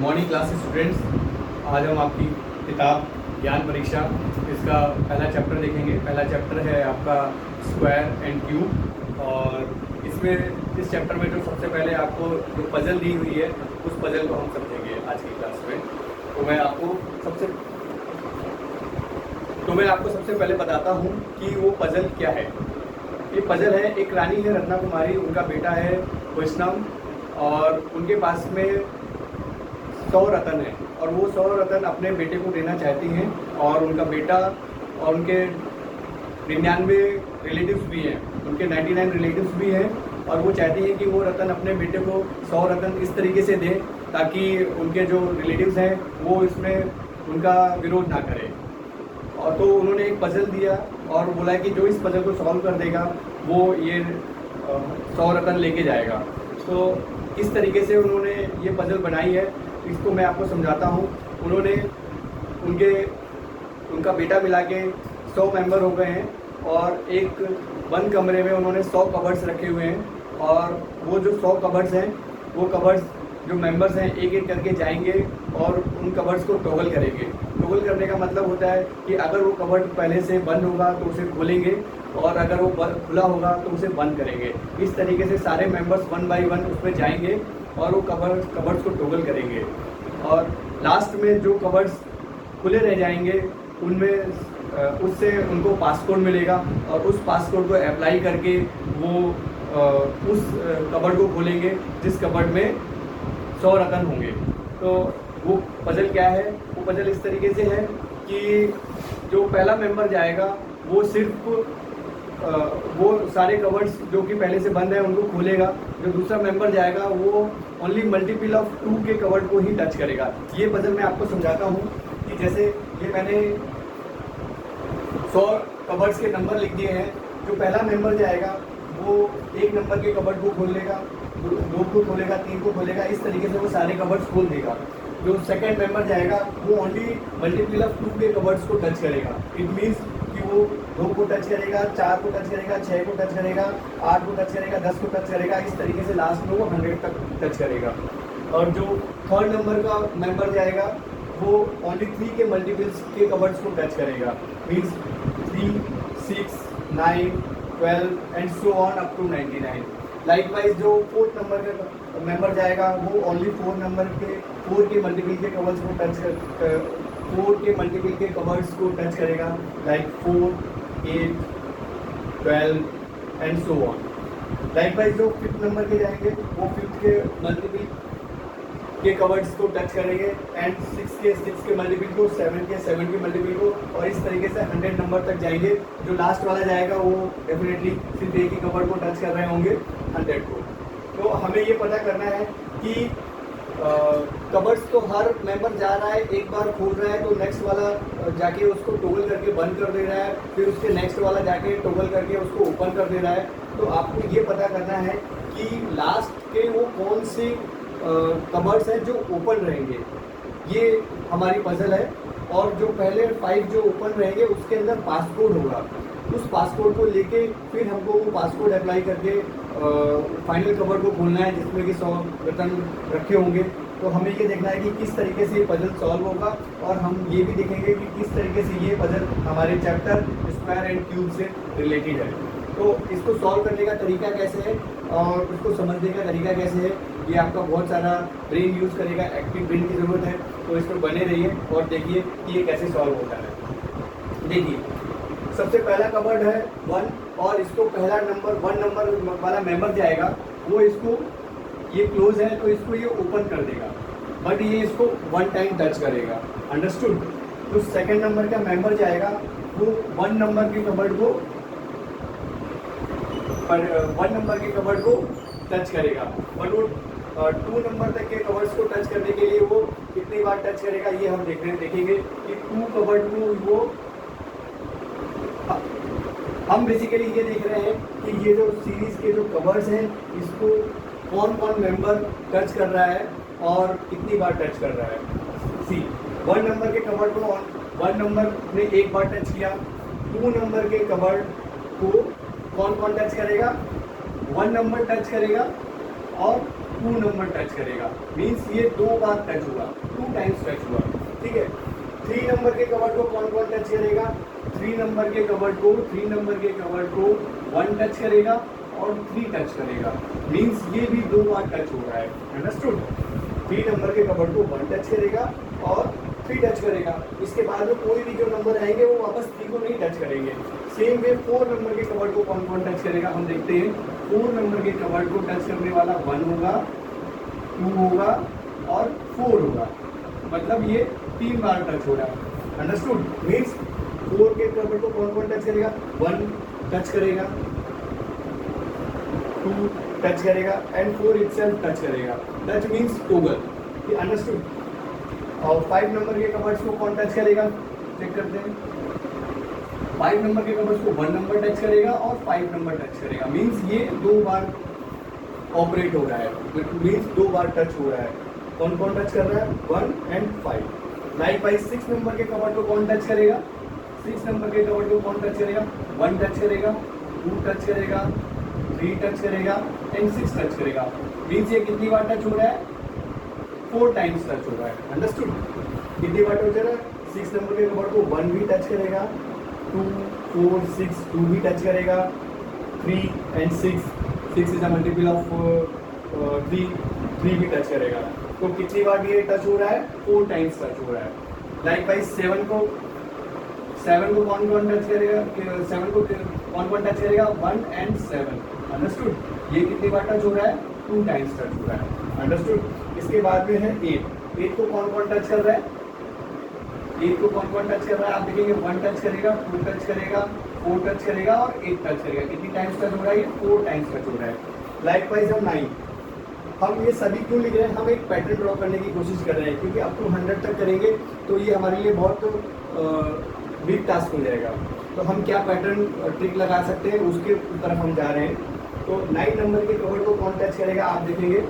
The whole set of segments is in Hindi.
मॉर्निंग क्लास स्टूडेंट्स, आज हम आपकी किताब ज्ञान परीक्षा इसका पहला चैप्टर देखेंगे। पहला चैप्टर है आपका स्क्वायर एंड क्यूब, और इसमें इस चैप्टर में जो सबसे पहले आपको जो पजल दी हुई है उस पजल को हम समझेंगे आज की क्लास में। तो मैं आपको सबसे पहले बताता हूँ कि वो पजल क्या है। ये पजल है, एक रानी है रत्ना कुमारी, उनका बेटा है वैष्णव, और उनके पास में 100 रतन है, और वो 100 रतन अपने बेटे को देना चाहती हैं। और उनका बेटा और उनके 99 रिलेटिव्स भी हैं, उनके 99 रिलेटिव्स भी हैं, और वो चाहती हैं कि वो रतन अपने बेटे को 100 रतन इस तरीके से दें ताकि उनके जो रिलेटिव्स हैं वो इसमें उनका विरोध ना करें। और तो उन्होंने एक पजल दिया और बोला कि जो इस पजल को सॉल्व कर देगा वो ये 100 रतन लेके जाएगा। तो इस तरीके से उन्होंने ये पजल बनाई है। इसको मैं आपको समझाता हूँ। उन्होंने उनका बेटा मिला के 100 मेंबर हो गए हैं, और एक बंद कमरे में उन्होंने 100 कबर्ड्स रखे हुए हैं, और वो जो 100 कबर्ड्स हैं वो कबर्ड्स जो मेंबर्स हैं एक एक करके जाएंगे और उन कबर्ड्स को टॉगल करेंगे। टॉगल करने का मतलब होता है कि अगर वो कबर्ड पहले से बंद होगा तो उसे खोलेंगे, और अगर वो खुला होगा तो उसे बंद करेंगे। इस तरीके से सारे मेंबर्स 1 बाय 1 उसमें जाएंगे और वो कबर्ड्स को टॉगल करेंगे, और लास्ट में जो कबर्ड्स खुले रह जाएंगे उनमें उससे उनको पासकोड मिलेगा, और उस पासकोड को अप्लाई करके वो उस कबर्ड को खोलेंगे जिस कबर्ड में 100 रतन होंगे। तो वो पजल क्या है? वो पजल इस तरीके से है कि जो पहला मेंबर जाएगा वो सिर्फ वो सारे कवर्ड्स जो कि पहले से बंद है उनको खोलेगा। जो दूसरा मेंबर जाएगा वो ओनली मल्टीपल ऑफ 2 के कवर्ड को ही टच करेगा। ये पजल मैं आपको समझाता हूँ कि जैसे ये मैंने 100 कवर्ड्स के नंबर लिख दिए हैं। जो पहला मेंबर जाएगा वो 1 नंबर के कवर्ड को खोल लेगा, 2 को खोलेगा, 3 को खोलेगा, इस तरीके से वो सारे कवर्ड्स खोल देगा। जो सेकंड मेंबर जाएगा वो ओनली मल्टीपल ऑफ 2 के कवर्ड्स को टच करेगा। इट मीन्स कि वो 2 को टच करेगा, 4 को टच करेगा, 6 को टच करेगा, 8 को टच करेगा, 10 को टच करेगा, इस तरीके से लास्ट में वो 100 तक टच करेगा। और जो थर्ड नंबर का मेंबर जाएगा वो ओनली 3 के मल्टीपल्स के कवर्ड्स को टच करेगा। Means 3, 6, 9, 12 and so on up to 99। Likewise जो फोर्थ नंबर का मेंबर जाएगा वो ओनली 4 के मल्टीपल के कवर्ड्स को टच 4 के मल्टीपल के कवर्ड्स को टच करेगा, like 4, 8, 12 and so on. Likewise जो 5th नंबर के जाएंगे वो 5th के मल्टीपल के कवर्ड्स को टच करेंगे, एंड 6 के मल्टीपल को, 7 के मल्टीपल को, और इस तरीके से 100 नंबर तक जाएंगे। जो लास्ट वाला जाएगा वो डेफिनेटली सिर्फ एक ही कवर्ड को टच कर रहे होंगे, 100 को। तो हमें ये पता करना है कि कवर्ड्स तो हर मेंबर जा रहा है, एक बार खोल रहा है तो नेक्स्ट वाला जाके उसको टॉगल करके बंद कर दे रहा है, फिर उसके नेक्स्ट वाला जाके टॉगल करके उसको ओपन कर दे रहा है। तो आपको ये पता करना है कि लास्ट के वो कौन से कवर्ड्स हैं जो ओपन रहेंगे। ये हमारी पजल है, और जो पहले 5 जो ओपन रहेंगे उसके अंदर पासकोड होगा। उस पासकोड को लेके फिर हमको वो पासकोड अप्लाई करके फाइनल कवर्ड को खोलना है जिसमें कि 100 रतन रखे होंगे। तो हमें ये देखना है कि किस तरीके से ये पजल सॉल्व होगा, और हम ये भी देखेंगे कि किस तरीके से ये पजल हमारे चैप्टर स्क्वायर एंड क्यूब से रिलेटेड है। तो इसको सॉल्व करने का तरीका कैसे है और उसको समझने का तरीका कैसे है, ये आपका बहुत सारा ब्रेन यूज़ करेगा, एक्टिव ब्रेन की ज़रूरत है। तो इस पर बने रहिए और देखिए कि ये कैसे सॉल्व होता है। देखिए, सबसे पहला कवर्ड है 1, और इसको पहला नंबर 1 नंबर वाला मेंबर जाएगा वो इसको, ये क्लोज है तो इसको ये ओपन कर देगा, बट ये इसको 1 टाइम टच करेगा। अंडरस्टूड? तो सेकंड नंबर का मेंबर जाएगा वो 1 नंबर के कवर्ड को 1 नंबर के कवर्ड को टच करेगा, बट वो 2 नंबर तक के कवर्ड्स को टच करने के लिए वो कितनी बार टच करेगा ये हम देखेंगे कि 2 कवर्ड को वो, हम बेसिकली ये देख रहे हैं कि ये जो सीरीज के जो कवर्ड्स हैं इसको कौन कौन मेंबर टच कर रहा है और कितनी बार टच कर रहा है। सी 1 नंबर के कवर्ड को 1 नंबर ने एक बार टच किया, 2 नंबर के कवर्ड को कौन कौन टच करेगा? 1 नंबर टच करेगा, और 2 नंबर टच करेगा, मीन्स ये 2 बार टच हुआ, 2 टाइम्स टच हुआ, ठीक है। 3 नंबर के कवर्ड को कौन कौन टच करेगा? 3 नंबर के कवर्ड को 1 टच करेगा और 3 टच करेगा, मीन्स ये भी 2 बार टच हो रहा है, अंडरस्टूड। 3 नंबर के कवर्ड को 1 टच करेगा और 3 टच करेगा, इसके बाद में कोई भी जो नंबर आएंगे वो वापस 3 को नहीं टच करेंगे। सेम वे 4 नंबर के कवर्ड को कौन कौन टच करेगा, हम देखते हैं। 4 नंबर के कवर्ड को टच करने वाला 1 होगा, 2 होगा और 4 होगा, मतलब ये 3 बार टच हो रहा है, अंडरस्टूड। मीन्स 4 के कवर्ड को कौन कौन टच करेगा? 1 टच करेगा, 2 टच करेगा एंड 4 इटसेल्फ टच करेगा, टच मीन्स टोगल, अंडरस्टूड। और 5 नंबर के कवर्ड्स को कौन टच करेगा, चेक करते हैं। 5 नंबर के कवर्ड्स को 1 नंबर टच करेगा और 5 नंबर टच करेगा, मीन्स ये 2 बार ऑपरेट हो रहा है, मीन्स 2 बार टच हो रहा है। कौन कौन टच कर रहा है? 1 एंड 5। लाइकवाइज 6 नंबर के कवर्ड को कौन टच करेगा? 6 नंबर के कवर्ड को कौन टच करेगा? 1 टच करेगा, 2 टच करेगा, 3 टच करेगा एंड 6 टच करेगा, मीन्स ये कितनी बार टच हो रहा है? 4 टाइम्स टच हो रहा है, अंडरस्टूड। कितनी बार टच हो रहा है? 6 नंबर के कवर्ड को 1 भी टच करेगा, 2, 4, 6, 2 भी टच करेगा, 3 and 6 is a multiple of 3 भी टच करेगा, तो कितनी बार ये टच हो रहा है? 4 टाइम्स टच हो रहा है। लाइकवाइज 7 को कौन कौन टच करेगा? 7 को कौन कौन टच करेगा? 1 एंड 7, अंडरस्टूड। ये कितनी बार टच हो रहा है? 2 टाइम्स टच हो रहा है, अंडरस्टूड। इसके बाद में है 8 को कौन कौन टच कर रहा है? 8 को कौन कौन टच कर रहा है? आप देखेंगे 1 टच करेगा, 2 टच करेगा, 4 टच करेगा और 8 टच करेगा, कितनी टाइम्स टच हो रहा है? ये 4 टाइम्स टच हो रहा है। लाइकवाइज हम 9, हम ये सभी क्यों लिख रहे हैं? हम एक पैटर्न ड्रॉ करने की कोशिश कर रहे हैं, क्योंकि अप टू 100 तक करेंगे तो ये हमारे लिए बहुत बिग टास्क हो जाएगा। तो हम क्या पैटर्न ट्रिक लगा सकते हैं, उसके तरफ हम जा रहे हैं। तो 9 नंबर के कवर्ड को कौन टच करेगा? आप देखेंगे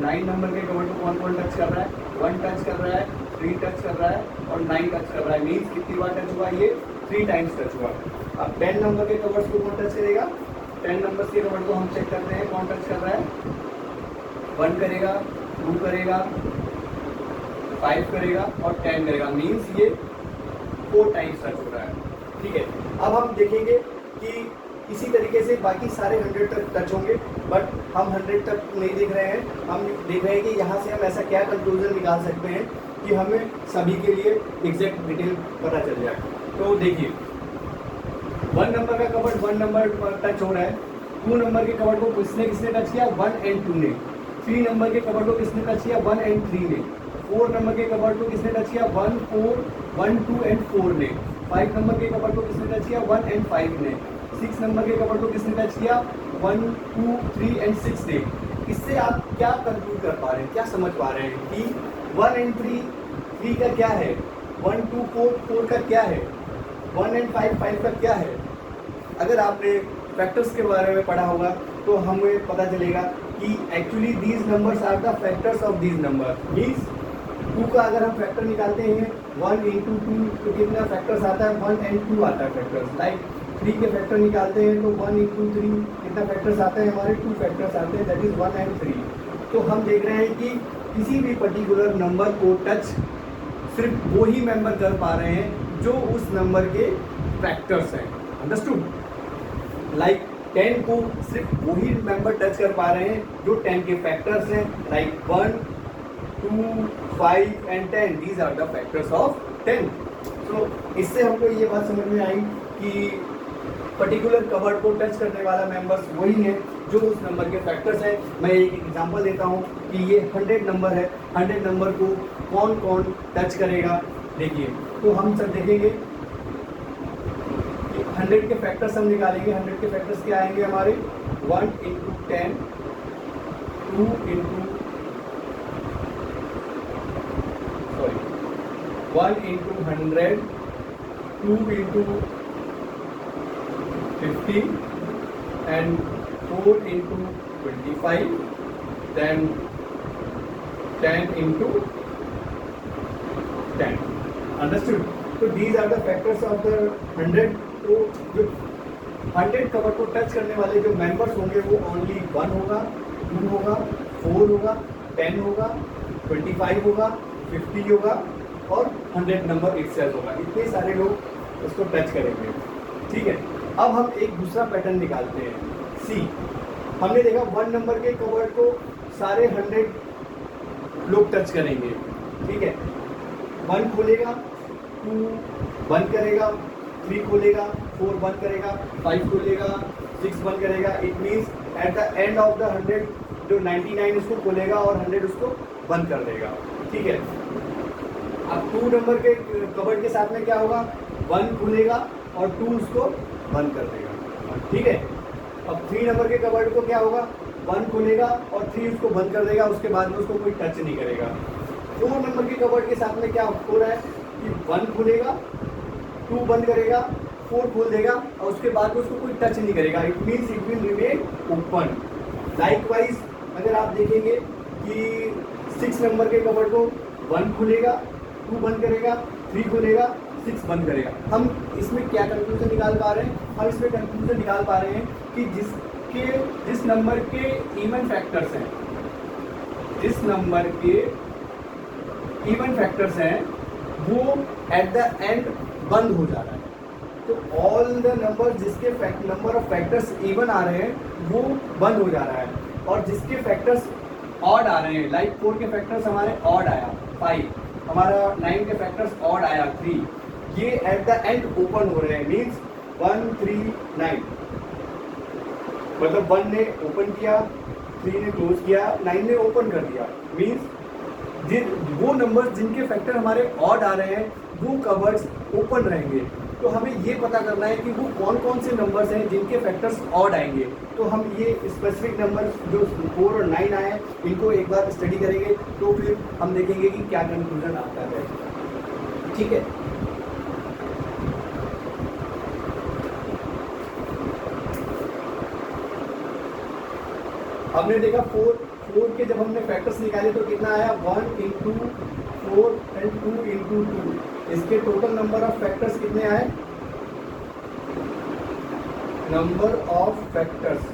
9 नंबर के कवर्ड को कौन कौन टच कर रहा है? 1 टच कर रहा है, 3 टच कर रहा है और 9 टच कर रहा है, मीन्स कितनी बार टच हुआ? ये 3 टाइम्स टच हुआ। अब 10 नंबर के कवर्ड्स को कौन टच करेगा? 10 नंबर के कवर्ड को हम चेक करते हैं कौन टच कर रहा है। 1 करेगा, 2 करेगा, 5 करेगा और 10 करेगा, मीन्स ये 4 टाइम्स टच हो रहा है, ठीक है। अब हम देखेंगे कि इसी तरीके से बाकी सारे 100 तक टच होंगे, बट हम 100 तक नहीं देख रहे हैं। हम देख रहे हैं कि यहाँ से हम ऐसा क्या कंक्लूजन निकाल सकते हैं कि हमें सभी के लिए एग्जैक्ट डिटेल पता चल जाए। तो देखिए 1 नंबर का कवर्ड 1 नंबर टच हो रहा है, 2 नंबर के कवर्ड को किसने टच किया? 1 एंड 2 ने। 3 नंबर के कवर्ड को किसने टच किया? 1 एंड 3 ने। 4 नंबर के कवर्ड को किसने टच किया? 1, 2 एंड 4 ने। 5 नंबर के कवर्ड को किसने टच किया? 1 एंड 5 ने। 6 नंबर के कवर्ड को किसने टच किया? 1, 2, 3 एंड 6 ने। इससे आप क्या कंक्लूड कर पा रहे हैं, क्या समझ पा रहे हैं कि 1 एंड 3 का क्या है, 1, 2, 4 का क्या है, 1 एंड 5 का क्या है? अगर आपने फैक्टर्स के बारे में पढ़ा होगा तो हमें पता चलेगा कि actually these numbers are the factors of these number. Means 2 का अगर हम फैक्टर निकालते हैं 1 into 2 तो कितना फैक्टर्स आता है? 1 and 2 आता है फैक्टर्स। लाइक 3 के फैक्टर निकालते हैं तो 1 into 3 कितना फैक्टर्स आते हैं? हमारे 2 फैक्टर्स आते हैं, दैट इज 1 and 3। तो हम देख रहे हैं कि किसी भी पर्टिकुलर नंबर को टच सिर्फ वो ही मेंबर कर पा रहे हैं जो उस नंबर के फैक्टर्स हैं, अंडरस्टूड। लाइक 10 को सिर्फ वही मेंबर टच कर पा रहे हैं जो 10 के फैक्टर्स हैं, like 1, 2, 5 and 10, these are the factors of 10। तो इससे हमको ये बात समझ में आई कि पर्टिकुलर कवर्ड को टच करने वाला मेंबर्स वही है जो उस नंबर के फैक्टर्स हैं। मैं एक एग्जांपल देता हूँ कि ये 100 नंबर है, 100 नंबर को कौन कौन टच करेगा। देखिए तो हम सब देखेंगे 100 के फैक्टर्स हम निकालेंगे। 100 के फैक्टर्स क्या आएंगे हमारे? 1 into 10, 2 into 1 into 100, 2 into 50 and 4 into 25, then 10 into 10. Understood? So these are the factors of the 100. तो जो 100 कवर को टच करने वाले जो मेंबर्स होंगे वो ओनली 1 होगा, 2 होगा, 4 होगा, 10 होगा, 25 होगा, 50 होगा और 100 नंबर एक्सेस होगा। इतने सारे लोग उसको टच करेंगे। ठीक है, अब हम एक दूसरा पैटर्न निकालते हैं। सी, हमने देखा 1 नंबर के कवर्ड को सारे 100 लोग टच करेंगे। ठीक है, 1 खोलेगा, 2 बंद करेगा, 3 खोलेगा, 4 बंद करेगा, 5 खोलेगा, 6 बंद करेगा। It means at the end of the 100 जो 99 उसको खोलेगा और 100 उसको बंद कर देगा। ठीक है, अब 2 नंबर के कवर्ड के साथ में क्या होगा, 1 खुलेगा और 2 उसको बंद कर देगा। ठीक है, अब 3 नंबर के कवर्ड को क्या होगा, 1 खुलेगा और 3 उसको बंद कर देगा, उसके बाद में उसको कोई टच नहीं करेगा। 4 नंबर के कवर्ड के साथ में क्या हो रहा है कि 1 खुलेगा, 2 बंद करेगा, 4 खोल देगा और उसके बाद में उसको कोई टच नहीं करेगा। It means it will remain open. Likewise अगर आप देखेंगे कि 6 नंबर के कवर्ड को 1 खुलेगा, 2 बंद करेगा, 3 खुलेगा, 6 बंद करेगा। हम इसमें क्या कंक्लूजन निकाल पा रहे हैं, हम इसमें कंक्लूजन निकाल पा रहे हैं कि जिस नंबर के इवन फैक्टर्स हैं, जिस नंबर के इवन फैक्टर्स हैं वो एट द एंड बंद हो जा रहा है। तो ऑल द नंबर जिसके नंबर ऑफ फैक्टर्स इवन आ रहे हैं वो बंद हो जा रहा है, और जिसके फैक्टर्स ऑड आ रहे हैं, लाइक 4 के फैक्टर्स हमारे ऑड आया 5, हमारा 9 के फैक्टर्स ऑड आया 3, ये एट द एंड ओपन हो रहे हैं। मीन्स 1 3 9, मतलब 1 ने ओपन किया, 3 ने क्लोज किया, 9 ने ओपन कर दिया। मीन्स वो नंबर्स जिनके फैक्टर हमारे ऑड आ रहे हैं वो कवर्ड्स ओपन रहेंगे। तो हमें ये पता करना है कि वो कौन कौन से नंबर्स हैं जिनके फैक्टर्स ऑड आएंगे। तो हम ये स्पेसिफिक नंबर जो 4 और 9 आए हैं इनको एक बार स्टडी करेंगे, तो फिर हम देखेंगे कि क्या कंक्लूजन आता है। ठीक है, हमने देखा 4 के जब हमने फैक्टर्स निकाले तो कितना आया, 1 इंटू 4 एंड 2 इंटू 2। इसके टोटल नंबर ऑफ फैक्टर्स कितने आए, नंबर ऑफ फैक्टर्स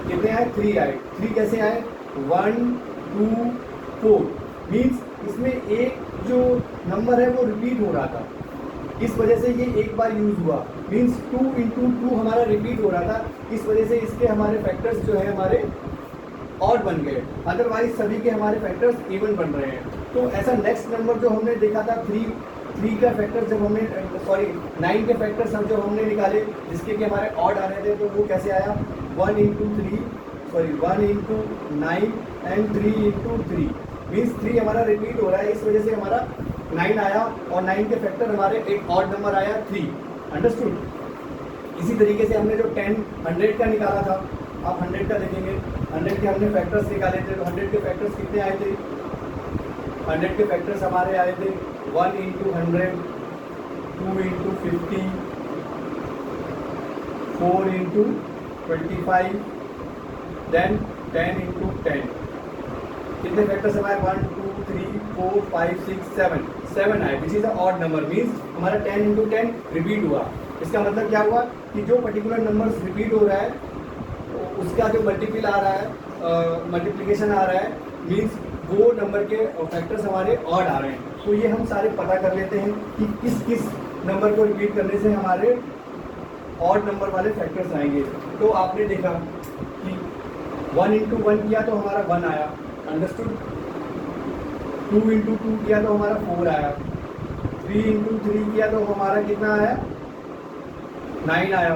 कितने आए, 3 आए। 3 कैसे आए, 1 2 4। मीन्स इसमें एक जो नंबर है वो रिपीट हो रहा था, इस वजह से ये एक बार यूज हुआ। मीन्स 2 इंटू 2 हमारा रिपीट हो रहा था, इस वजह से इसके हमारे फैक्टर्स जो है हमारे ऑड बन गए। अदरवाइज सभी के हमारे फैक्टर्स इवन बन रहे हैं। तो ऐसा नेक्स्ट नंबर जो हमने देखा था 3 का फैक्टर जब हमने 9 के फैक्टर्स हम जो हमने निकाले जिसके कि हमारे ऑड आ रहे थे, तो वो कैसे आया, 1 इंटू 9 एंड 3 इंटू 3। मीन्स 3 हमारा रिपीट हो रहा है, इस वजह से हमारा 9 आया और 9 के फैक्टर हमारे एक ऑड नंबर आया 3। अंडरस्टूड। इसी तरीके से हमने जो 100 का निकाला था, आप 100 का देखेंगे, 100 के हमने फैक्टर्स निकाले थे। तो 100 के फैक्टर्स कितने आए थे, 100 के फैक्टर्स हमारे आए थे 1 into 100, 2 into 50, 4 into 25, then 10 into 10। कितने फैक्टर्स हमारे 1 2 3 4 5 6 7 आए, which is a odd number. Means हमारा 10 इंटू 10 रिपीट हुआ। इसका मतलब क्या हुआ कि जो पर्टिकुलर नंबर रिपीट हो रहा है उसका जो मल्टीपल आ रहा है, मल्टीप्लिकेशन आ रहा है, मीन्स वो नंबर के फैक्टर्स हमारे ऑड आ रहे हैं। तो ये हम सारे पता कर लेते हैं कि किस किस नंबर को रिपीट करने से हमारे ऑड नंबर वाले फैक्टर्स आएंगे। तो आपने देखा कि 1 इंटू 1 किया तो हमारा 1 आया, अंडरस्टूड। 2 इंटू 2 किया तो हमारा 4 आया, 3 इंटू 3 किया तो हमारा कितना आया, 9 आया,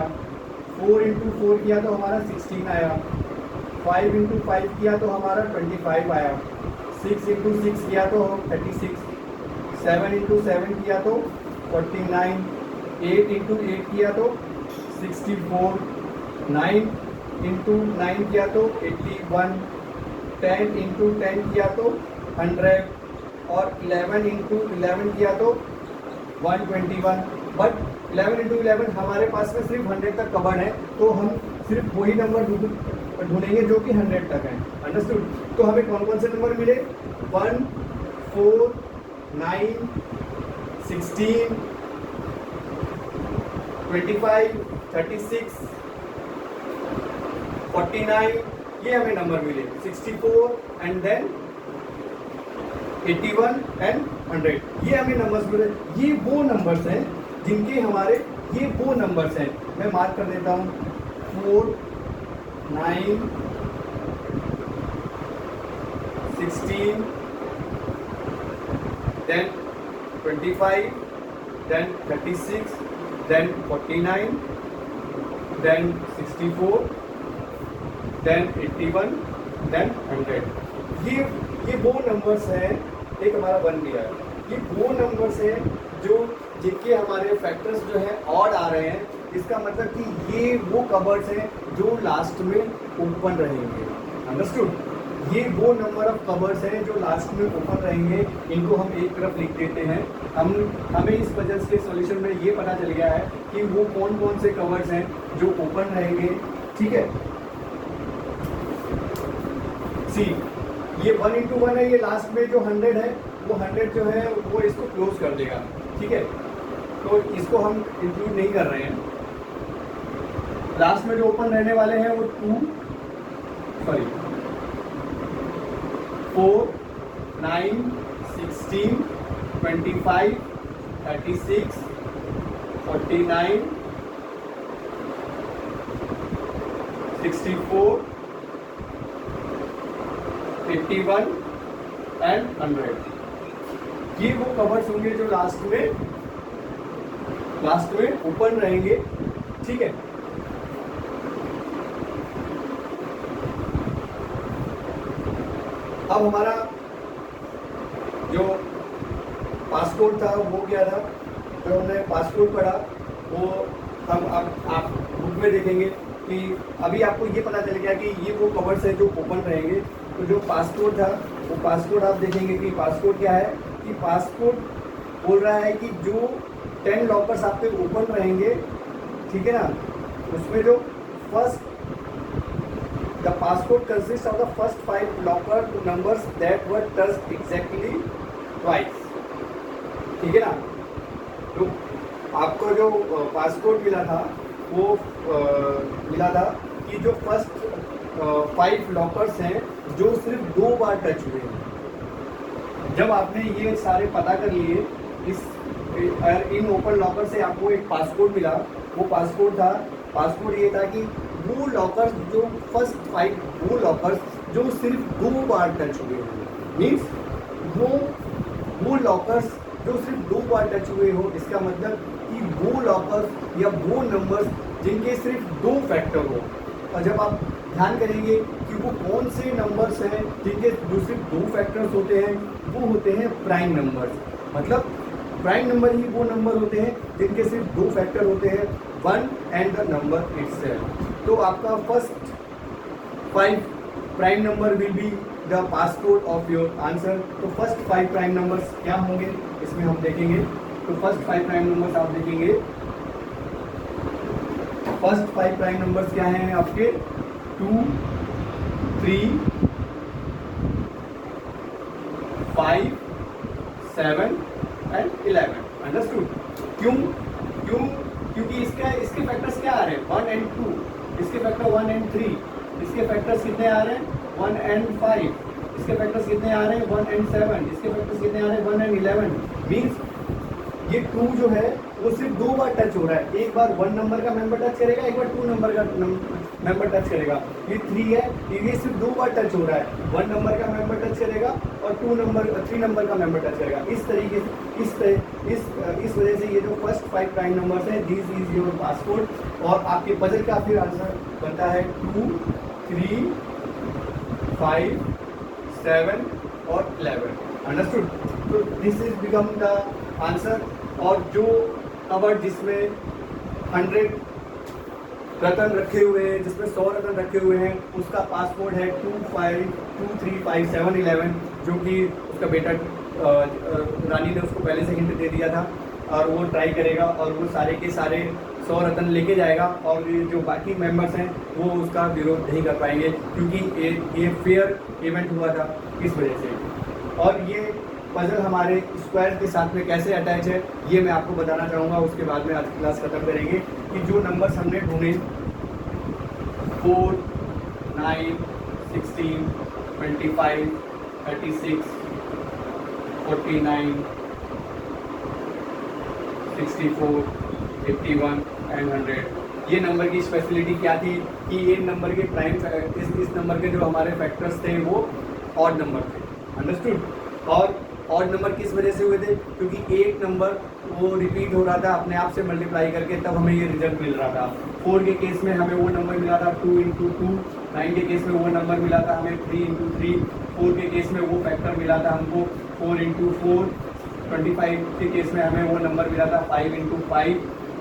4 इंटू 4 किया तो हमारा 16 आया, 5 इंटू 5 किया तो हमारा 25 आया, 6 इंटू 6 किया तो 36, 7 इंटू 7 किया तो 49, 8 इंटू 8 किया तो 64, 9 इंटू 9 किया तो 81, 10 इंटू 10 किया तो 100 और 11 इंटू 11 किया तो 121। बट 11 इंटू 11 हमारे पास में सिर्फ 100 तक कवर्ड है, तो हम सिर्फ वही नंबर ढूंढेंगे जो कि 100 तक है। अंडरस्टूड। तो हमें कौन कौन से नंबर मिले, 1 4 9 16 25 36 49, ये हमें नंबर मिले 64 एंड देन 81 एंड 100, ये हमें नंबर्स मिले। ये वो नंबर्स हैं जिनके हमारे, ये वो नंबर्स हैं, मैं मार्क कर देता हूँ 4 9 16 then 25 then 36 then 49 then 64 then 81 then 100। ये वो नंबर्स हैं, एक हमारा बन गया है। ये वो नंबर्स हैं जो जिनके हमारे फैक्टर्स जो है ऑड आ रहे हैं। इसका मतलब कि ये वो कवर्ड्स हैं जो लास्ट में ओपन रहेंगे। अंडरस्टूड? ये वो नंबर ऑफ कवर्ड्स हैं जो लास्ट में ओपन रहेंगे। इनको हम एक तरफ लिख देते हैं। हमें इस वजह से सॉल्यूशन में ये पता चल गया है कि वो कौन कौन से कवर्ड्स हैं जो ओपन रहेंगे। ठीक है, सी ये 1 into 1 है, ये लास्ट में जो 100 है वो 100 जो है वो इसको क्लोज कर देगा। ठीक है, तो इसको हम इंक्लूड नहीं कर रहे हैं। लास्ट में जो ओपन रहने वाले हैं वो 4 9 16 25 36 49 64 81 एंड 100। ये वो कवर्ड्स होंगे जो लास्ट में ओपन रहेंगे। ठीक है, अब हमारा जो पासकोड था वो क्या था, जो हमने पासकोड पढ़ा वो हम अब आप बुक में देखेंगे कि अभी आपको ये पता चल गया कि ये वो कवर्ड्स हैं जो ओपन रहेंगे। तो जो पासकोड था वो पासकोड आप देखेंगे कि पासकोड क्या है, कि पासकोड बोल रहा है कि जो 10 लॉकर्स आपके ओपन रहेंगे, ठीक है ना, उसमें जो first the passcode consist of the first 5 locker numbers that were touched exactly twice. ठीक है ना, तो आपको जो पासकोड मिला था वो मिला था कि जो फर्स्ट 5 लॉकर्स हैं जो सिर्फ 2 बार टच हुए हैं। जब आपने ये सारे पता कर लिए, इन ओपन लॉकर से आपको एक पासकोड मिला। वो पासकोड ये था कि वो लॉकर्स जो फर्स्ट 5 वो लॉकर्स जो सिर्फ 2 बार टच हुए हैं, मीन्स वो लॉकर्स जो सिर्फ 2 बार टच हुए हो। इसका मतलब कि वो लॉकर्स या वो नंबर्स जिनके सिर्फ 2 फैक्टर हो। और जब आप ध्यान करेंगे कि वो कौन से नंबर्स हैं जिनके जो सिर्फ 2 फैक्टर्स होते हैं, वो होते हैं प्राइम नंबर्स। मतलब प्राइम नंबर ही वो नंबर होते हैं जिनके सिर्फ 2 फैक्टर होते हैं, 1 एंड द नंबर इटसेल्फ। तो आपका first 5 prime number will be the passcode of your answer. तो फर्स्ट 5 प्राइम नंबर्स क्या होंगे इसमें हम देखेंगे। तो फर्स्ट 5 प्राइम नंबर्स आप देखेंगे, फर्स्ट 5 प्राइम नंबर्स क्या हैं आपके 2 3 5 7 एंड 11। अंडरस्टूड? क्योंकि इसके फैक्टर्स क्या आ रहे हैं 1 एंड 2, इसके फैक्टर 1 एंड 3, इसके फैक्टर्स कितने आ रहे हैं 1 एंड 5, इसके फैक्टर्स कितने आ रहे हैं 1 एंड 7, इसके फैक्टर्स कितने आ रहे हैं 1 एंड 11। मीन्स ये 2 जो है वो सिर्फ 2 बार टच हो रहा है। एक बार 1 नंबर का मेंबर टच करेगा, एक बार 2 नंबर का मेंबर टच करेगा। ये 3 है, ये सिर्फ 2 बार टच हो रहा है। 1 नंबर का मेंबर टच करेगा और 3 नंबर का मेंबर टच करेगा। इस तरीके से इस वजह से ये जो फर्स्ट 5 प्राइम नंबर्स हैं, दिस इज योर पासकोड। और आपके पजल का फिर आंसर बनता है 2 3 5 7 और 11। अंडरस्टूड? तो this is become the answer. और जो कवर्ड जिसमें 100 रतन रखे हुए हैं, जिसमें 100 रतन रखे हुए हैं, उसका पासकोड है 2 3 5 7 11, जो कि उसका बेटा रानी ने उसको पहले से हिंट दे दिया था। और वो ट्राई करेगा और वो सारे के सारे 100 रतन लेके जाएगा। और जो बाकी मेंबर्स हैं वो उसका विरोध नहीं कर पाएंगे, क्योंकि ये फेयर इवेंट हुआ था इस वजह से। और ये पजल हमारे स्क्वायर के साथ में कैसे अटैच है ये मैं आपको बताना चाहूँगा। उसके बाद में आज की क्लास खत्म करेंगे कि जो नंबर्स हमने ढूंढे 4 9 16, 25, 36, 49, 64, 81 एंड 100। ये नंबर की स्पेशलिटी क्या थी कि ये नंबर के प्राइम इस नंबर के जो हमारे फैक्टर्स थे वो ऑड नंबर थे। अंडरस्टूड? और ऑड नंबर किस वजह से हुए थे? क्योंकि एक नंबर वो रिपीट हो रहा था अपने आप से मल्टीप्लाई करके, तब हमें ये रिजल्ट मिल रहा था। 4 के केस में हमें वो नंबर मिला था 2 × 2, 9 के केस में वो नंबर मिला था हमें 3 × 3, 4 के केस में वो फैक्टर मिला था हमको 4 × 4, 25 के केस में हमें वो नंबर मिला था 5 × 5,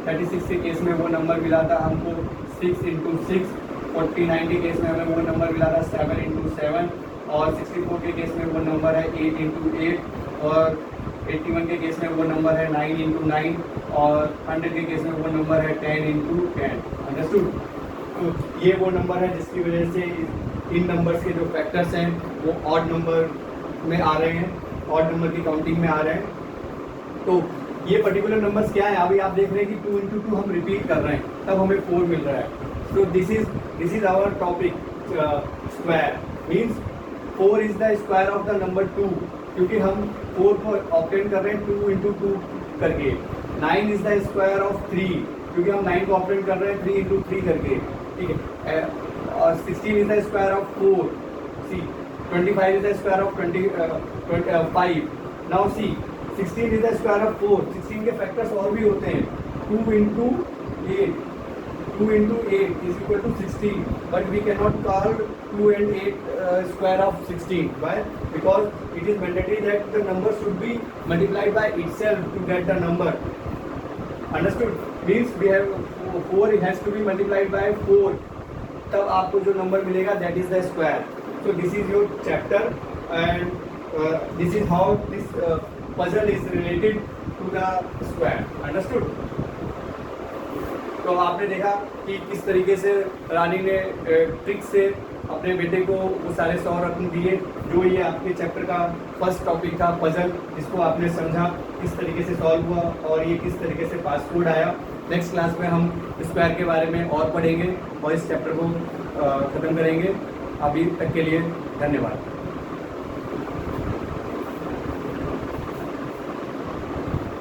36 के केस में वो नंबर मिला था हमको 6 × 6, 49 के केस में हमें वो नंबर मिला था 7 × 7, और 64 के केस में वो नंबर है 8 × 8, और 81 के केस में वो नंबर है 9 × 9, और 100 के केस में वो नंबर है 10 × 10। अंडरस्टूड? तो ये वो नंबर है जिसकी वजह से इन नंबर्स के जो फैक्टर्स हैं वो ऑड नंबर में आ रहे हैं, ऑड नंबर की काउंटिंग में आ रहे हैं। तो ये पर्टिकुलर नंबर्स क्या है? अभी आप देख रहे हैं कि 2 × 2 हम रिपीट कर रहे हैं, तब हमें 4 मिल रहा है। तो this is our topic. Square means 4 is the square of the number 2, क्योंकि हम 4 को ऑप्टेंड कर रहे हैं 2 × 2 करके। 9 इज द स्क्वायर ऑफ 3, क्योंकि हम 9 को ऑप्टेंड कर रहे हैं 3 × 3 करके। ठीक है। और 16 is the square of 4। See 25 is the square of 5। Now see 16 is the square of 4। 16 के फैक्टर्स और भी होते हैं। 2 × 8, 2 × 8 is equal to 16, but we cannot call 2 and 8 square of 16. Why? Because it is mandatory that the number should be multiplied by itself to get the number. Understood? Means we have 4 has to be multiplied by 4, तब आपको जो नंबर मिलेगा that is the square. So this is your chapter, and this is how this puzzle is related to the square. Understood? तो आपने देखा कि किस तरीके से रानी ने ट्रिक से अपने बेटे को वो सारे 100 रकम दिए, जो ये आपके चैप्टर का फर्स्ट टॉपिक था पजल, इसको आपने समझा किस तरीके से सॉल्व हुआ और ये किस तरीके से पासकोड आया। नेक्स्ट क्लास में हम स्क्वायर के बारे में और पढ़ेंगे और इस चैप्टर को ख़त्म करेंगे। अभी तक के लिए धन्यवाद।